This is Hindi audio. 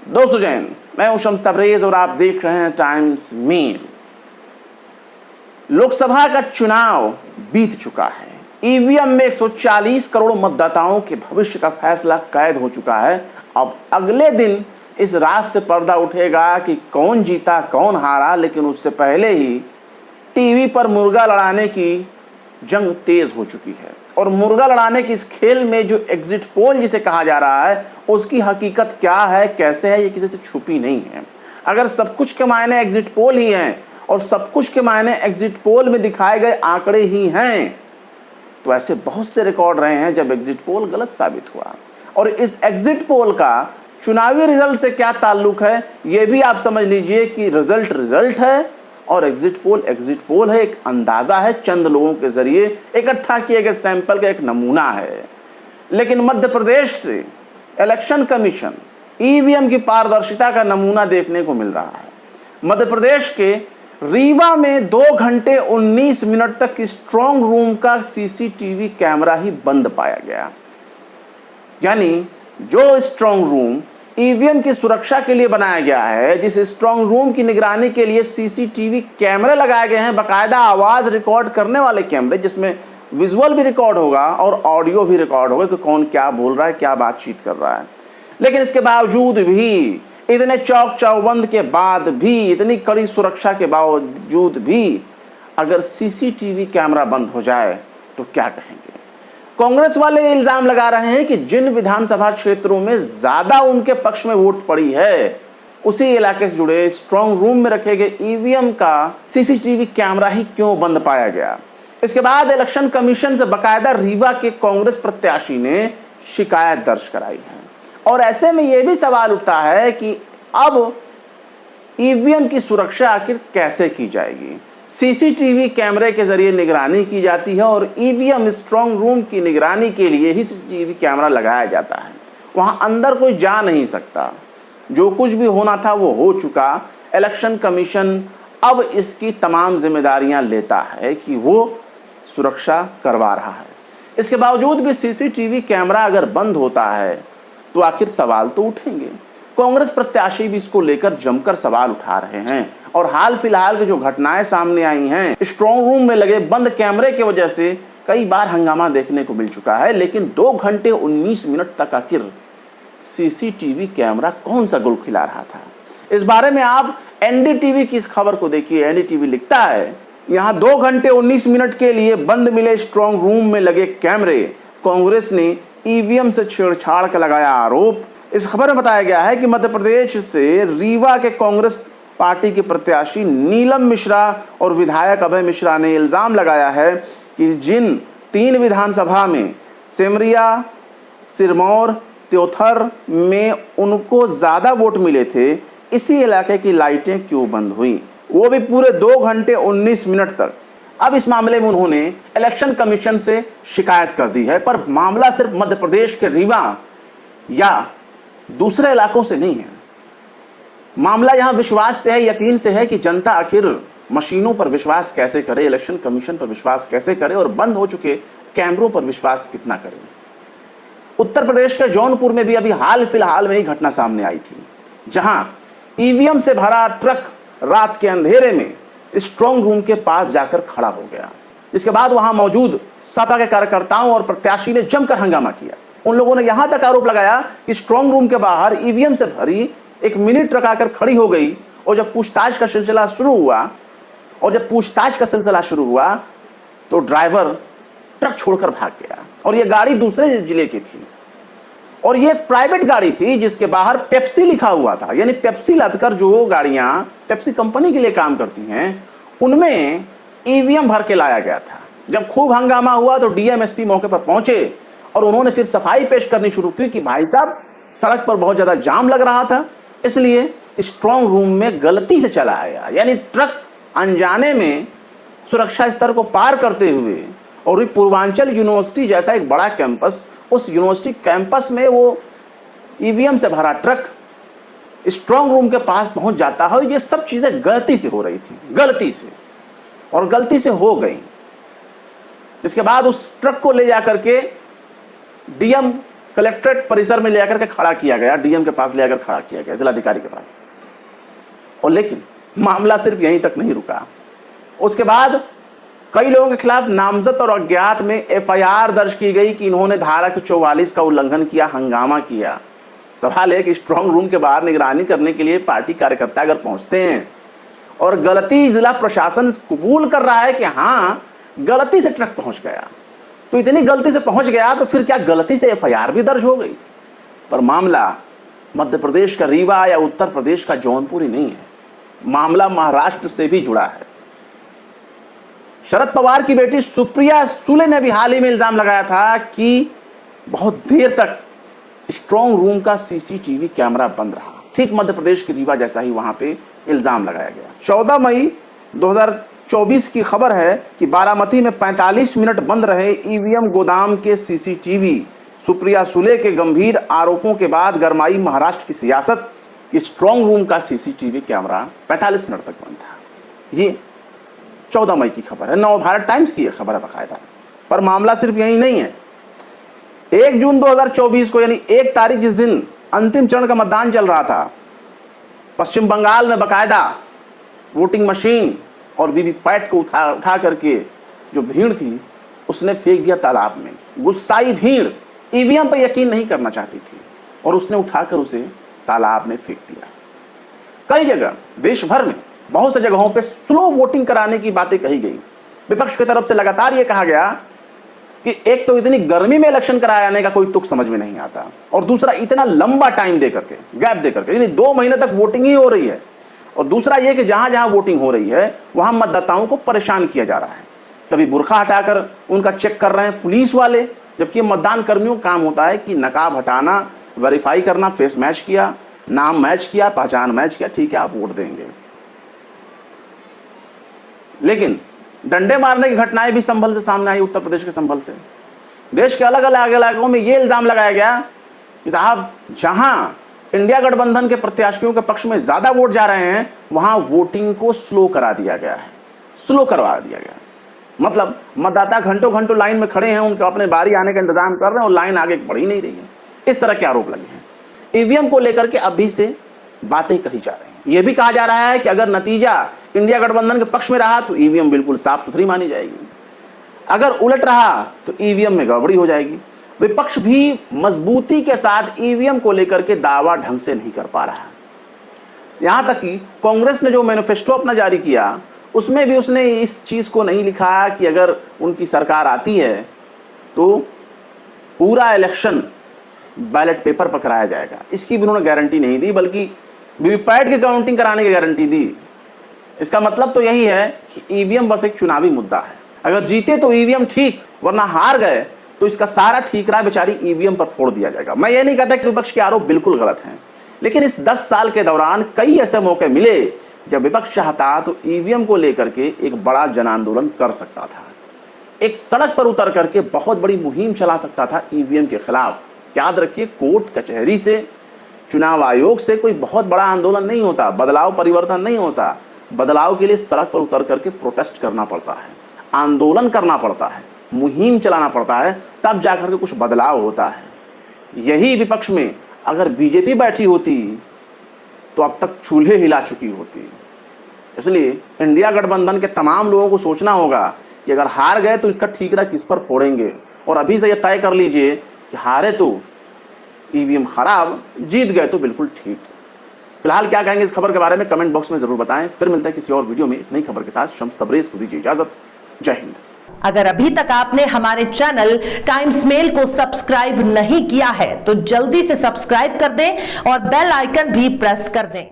दोस्तों जय हिंद, मैं हूं शम्स तबरेज और आप देख रहे हैं टाइम्स मेल। लोकसभा का चुनाव बीत चुका है। ईवीएम में 140 करोड़ मतदाताओं के भविष्य का फैसला कैद हो चुका है। अब अगले दिन इस रात से पर्दा उठेगा कि कौन जीता कौन हारा, लेकिन उससे पहले ही टीवी पर मुर्गा लड़ाने की जंग तेज हो चुकी है। और मुर्गा लड़ाने की इस खेल में जो एग्जिट पोल जिसे कहा जा रहा है, उसकी हकीकत क्या है, कैसे है, ये किसी से छुपी नहीं है। अगर सब कुछ के मायने एग्जिट पोल ही हैं और सब कुछ के मायने एग्जिट पोल में दिखाए गए आंकड़े ही हैं, तो ऐसे बहुत से रिकॉर्ड रहे हैं जब एग्जिट पोल गलत साबित हुआ। और इस एग्जिट पोल का चुनावी रिजल्ट से क्या ताल्लुक है, यह भी आप समझ लीजिए कि रिजल्ट है और एग्जिट पोल है, एक अंदाजा है, चंद लोगों के जरिए इकट्ठा किए गए सैंपल का एक नमूना है। लेकिन मध्य प्रदेश से इलेक्शन कमीशन ईवीएम की पारदर्शिता का नमूना देखने को मिल रहा है। मध्य प्रदेश के रीवा में 2 घंटे 19 मिनट तक स्ट्रांग रूम का सीसीटीवी कैमरा ही बंद पाया गया। यानी जो स्ट्रांग रूम ईवीएम की सुरक्षा के लिए बनाया गया है, जिस स्ट्रांग रूम की निगरानी के लिए सीसीटीवी कैमरे लगाए गए हैं, बाकायदा आवाज रिकॉर्ड करने वाले कैमरे, जिसमें विजुअल भी रिकॉर्ड होगा और ऑडियो भी रिकॉर्ड होगा कि कौन क्या बोल रहा है, क्या बातचीत कर रहा है। लेकिन इसके बावजूद भी, इतने चौक चौबंद के बाद भी, इतनी कड़ी सुरक्षा के बावजूद भी अगर सीसीटीवी कैमरा बंद हो जाए तो क्या कहेंगे। कांग्रेस वाले इल्जाम लगा रहे हैं कि जिन विधानसभा क्षेत्रों में ज्यादा उनके पक्ष में वोट पड़ी है, उसी इलाके से जुड़े स्ट्रांग रूम में रखे गए ईवीएम का सीसीटीवी कैमरा ही क्यों बंद पाया गया। इसके बाद इलेक्शन कमीशन से बकायदा रीवा के कांग्रेस प्रत्याशी ने शिकायत दर्ज कराई है। और ऐसे में यह भी सवाल उठता है कि अब ईवीएम की सुरक्षा आखिर कैसे की जाएगी। सीसीटीवी कैमरे के जरिए निगरानी की जाती है और ईवीएम स्ट्रांग रूम की निगरानी के लिए ही सीसीटीवी कैमरा लगाया जाता है। वहां अंदर कोई जा नहीं सकता। जो कुछ भी होना था वो हो चुका। इलेक्शन कमीशन अब इसकी तमाम जिम्मेदारियां लेता है कि वो सुरक्षा करवा रहा है। इसके बावजूद भी सीसीटीवी कैमरा अगर बंद होता है तो आखिर सवाल तो उठेंगे। कांग्रेस प्रत्याशी भी इसको लेकर जमकर सवाल उठा रहे हैं। और हाल फिलहाल की जो घटनाएं सामने आई हैं, स्ट्रांग रूम में लगे बंद कैमरे की वजह से कई बार हंगामा देखने को मिल चुका है। लेकिन 2 घंटे 19 मिनट तक आखिर सीसीटीवी कैमरा कौन सा गुल खिला रहा था, इस बारे में आप एनडीटीवी की इस खबर को देखिए। एनडीटीवी लिखता है, यहां 2 घंटे 19 मिनट के लिए बंद मिले स्ट्रांग रूम में लगे कैमरे, कांग्रेस ने ईवीएम से छेड़छाड़ का लगाया आरोप। इस खबर में बताया गया है कि मध्य प्रदेश से रीवा के कांग्रेस पार्टी के प्रत्याशी नीलम मिश्रा और विधायक अभय मिश्रा ने इल्जाम लगाया है कि जिन 3 विधानसभा में सिमरिया, सिरमौर, त्योथर में उनको ज्यादा वोट मिले थे, इसी इलाके की लाइटें क्यों बंद हुई, वो भी पूरे 2 घंटे 19 मिनट तक। अब इस मामले में उन्होंने इलेक्शन कमीशन से शिकायत कर दी है। पर मामला सिर्फ मध्य प्रदेश के रीवा या दूसरे इलाकों से नहीं है। मामला यहां विश्वास से है, यकीन से है कि जनता आखिर मशीनों पर विश्वास कैसे करे, इलेक्शन कमीशन पर विश्वास कैसे करे और बंद हो चुके कैमरों पर विश्वास कितना करे। उत्तर प्रदेश के जौनपुर में भी अभी हाल फिलहाल में ही घटना सामने आई थी, जहां ईवीएम से भरा ट्रक रात के अंधेरे में स्ट्रांग रूम के पास जाकर खड़ा हो गया। इसके बाद वहां मौजूद सपा के कार्यकर्ताओं और प्रत्याशी ने जमकर हंगामा किया। उन लोगों ने यहां तक आरोप लगाया कि स्ट्रांग रूम के बाहर ईवीएम से भरी एक मिनी ट्रक आकर खड़ी हो गई और जब पूछताछ का सिलसिला शुरू हुआ तो ड्राइवर ट्रक छोड़कर भाग गया। और यह गाड़ी दूसरे जिले की थी और यह प्राइवेट गाड़ी थी जिसके बाहर पेप्सी लिखा हुआ था। यानी पेप्सी लादकर जो गाड़ियां पेप्सी कंपनी के लिए काम करती हैं, उनमें ईवीएम भर के लाया गया था। जब खूब हंगामा हुआ तो डीएम-एसपी मौके पर पहुंचे और उन्होंने फिर सफाई पेश करनी शुरू की कि भाई साहब, सड़क पर बहुत ज्यादा जाम लग रहा था, इसलिए स्ट्रांग रूम में गलती से चला आया। यानी ट्रक अनजाने में सुरक्षा स्तर को पार करते हुए, और पूर्वांचल यूनिवर्सिटी जैसा एक बड़ा कैंपस, उस यूनिवर्सिटी कैंपस में वो ईवीएम से भरा ट्रक स्ट्रांग रूम के पास पहुंच जाता है। ये सब चीजें गलती से हो रही थी, गलती से हो गई। इसके बाद उस ट्रक को ले जाकर के डीएम कलेक्ट्रेट परिसर में ले आकर के खड़ा किया गया, डीएम के पास ले आकर खड़ा किया गया, जिलाधिकारी के पास। और लेकिन मामला सिर्फ यहीं तक नहीं रुका। उसके बाद कई लोगों के खिलाफ नामजद और अज्ञात में एफआईआर दर्ज की गई कि इन्होंने धारा 144 का उल्लंघन किया, हंगामा किया। सवाल है कि स्ट्रांग रूम के बाहर निगरानी करने के लिए पार्टी कार्यकर्ता अगर पहुंचते हैं और गलती जिला प्रशासन कबूल कर रहा है कि हाँ गलती से ट्रक पहुंच गया, तो इतनी गलती से पहुंच गया तो फिर क्या गलती से एफआईआर भी दर्ज हो गई? पर मामला मध्य प्रदेश का रीवा या उत्तर प्रदेश का जौनपुर ही नहीं है, मामला महाराष्ट्र से भी जुड़ा है। शरद पवार की बेटी सुप्रिया सुले ने भी हाल ही में इल्जाम लगाया था कि बहुत देर तक स्ट्रांग रूम का सीसीटीवी कैमरा बंद रहा। ठीक मध्य प्रदेश के रीवा जैसा ही वहां पे इल्जाम लगाया गया। 14 मई 2024 की खबर है कि बारामती में 45 मिनट बंद रहे ईवीएम गोदाम के सीसीटीवी। सुप्रिया सुले के गंभीर आरोपों के बाद गरमाई महाराष्ट्र की सियासत कि स्ट्रांग रूम का सीसीटीवी कैमरा 45 मिनट तक बंद था। ये 14 मई की खबर है, नवभारत टाइम्स की खबर है बाकायदा। पर मामला सिर्फ यही नहीं है। 1 जून 2024 को यानी 1 तारीख जिस दिन अंतिम चरण का मतदान चल रहा था, पश्चिम बंगाल में बाकायदा वोटिंग मशीन और वीवीपैट को उठा करके जो भीड़ थी उसने फेंक दिया तालाब में। गुस्साई भीड़ ईवीएम पर यकीन नहीं करना चाहती थी और उसने उठाकर उसे तालाब में फेंक दिया। कई जगह देश भर में बहुत सी जगहों पे स्लो वोटिंग कराने की बातें कही गई। विपक्ष की तरफ से लगातार यह कहा गया कि एक तो इतनी गर्मी में इलेक्शन कराने का कोई तुक समझ में नहीं आता, और दूसरा इतना लंबा टाइम दे करके, गैप दे करके, यानी 2 महीने तक वोटिंग ही हो रही है, और दूसरा यह कि जहां जहां वोटिंग हो रही है वहां मतदाताओं को परेशान किया जा रहा है। कभी बुर्खा हटाकर उनका चेक कर रहे हैं पुलिस वाले, जबकि मतदान कर्मियों का काम होता है कि नकाब हटाना, वेरीफाई करना, फेस मैच किया, नाम मैच किया, पहचान मैच किया, ठीक है आप वोट देंगे। लेकिन डंडे मारने की घटनाएं भी संभल से सामने आई, उत्तर प्रदेश के संभल से। देश के अलग अलग इलाकों में यह इल्जाम लगाया गया कि साहब जहां इंडिया गठबंधन के प्रत्याशियों के पक्ष में ज्यादा वोट जा रहे हैं वहां वोटिंग को स्लो करा दिया गया है, स्लो करवा दिया गया। मतलब मतदाता घंटों घंटों लाइन में खड़े हैं, उनका अपने बारी आने का इंतजाम कर रहे हैं और लाइन आगे बढ़ ही नहीं रही है। इस तरह के आरोप लगे हैं। ईवीएम को लेकर के अभी से बातें कही जा रही हैं। यह भी कहा जा रहा है कि अगर नतीजा इंडिया गठबंधन के पक्ष में रहा तो ईवीएम बिल्कुल साफ सुथरी मानी जाएगी, अगर उलट रहा तो ईवीएम में गड़बड़ी हो जाएगी। विपक्ष भी मजबूती के साथ ईवीएम को लेकर के दावा ढंग से नहीं कर पा रहा है। यहां तक कि कांग्रेस ने जो मैनिफेस्टो अपना जारी किया उसमें भी उसने इस चीज को नहीं लिखा कि अगर उनकी सरकार आती है तो पूरा इलेक्शन बैलेट पेपर पर कराया जाएगा। इसकी भी उन्होंने गारंटी नहीं दी, बल्कि वीवीपैट की काउंटिंग कराने की गारंटी दी। इसका मतलब तो यही है कि ईवीएम बस एक चुनावी मुद्दा है। अगर जीते तो ईवीएम ठीक, वरना हार गए तो इसका सारा ठीकरा बेचारी ईवीएम पर फोड़ दिया जाएगा। मैं ये नहीं कहता कि विपक्ष के आरोप बिल्कुल गलत हैं, लेकिन इस 10 साल के दौरान कई ऐसे मौके मिले जब विपक्ष चाहता तो ईवीएम को लेकर के एक बड़ा जन आंदोलन कर सकता था, एक सड़क पर उतर करके बहुत बड़ी मुहिम चला सकता था ईवीएम के खिलाफ। याद रखिए, कोर्ट कचहरी से, चुनाव आयोग से कोई बहुत बड़ा आंदोलन नहीं होता, बदलाव परिवर्तन नहीं होता। बदलाव के लिए सड़क पर उतर करके प्रोटेस्ट करना पड़ता है, आंदोलन करना पड़ता है, मुहिम चलाना पड़ता है, तब जाकर के कुछ बदलाव होता है। यही विपक्ष में अगर बीजेपी बैठी होती तो अब तक चूल्हे हिला चुकी होती। इसलिए इंडिया गठबंधन के तमाम लोगों को सोचना होगा कि अगर हार गए तो इसका ठीकरा किस पर फोड़ेंगे, और अभी से यह तय कर लीजिए कि हारे तो ईवीएम खराब, जीत गए तो बिल्कुल ठीक। फिलहाल क्या कहेंगे इस खबर के बारे में कमेंट बॉक्स में जरूर बताएं। फिर मिलते हैं किसी और वीडियो में एक नई खबर के साथ। शम्स तबरेज को दीजिए इजाजत। जय हिंद। अगर अभी तक आपने हमारे चैनल टाइम्स मेल को सब्सक्राइब नहीं किया है तो जल्दी से सब्सक्राइब कर दें और बेल आइकन भी प्रेस कर दें।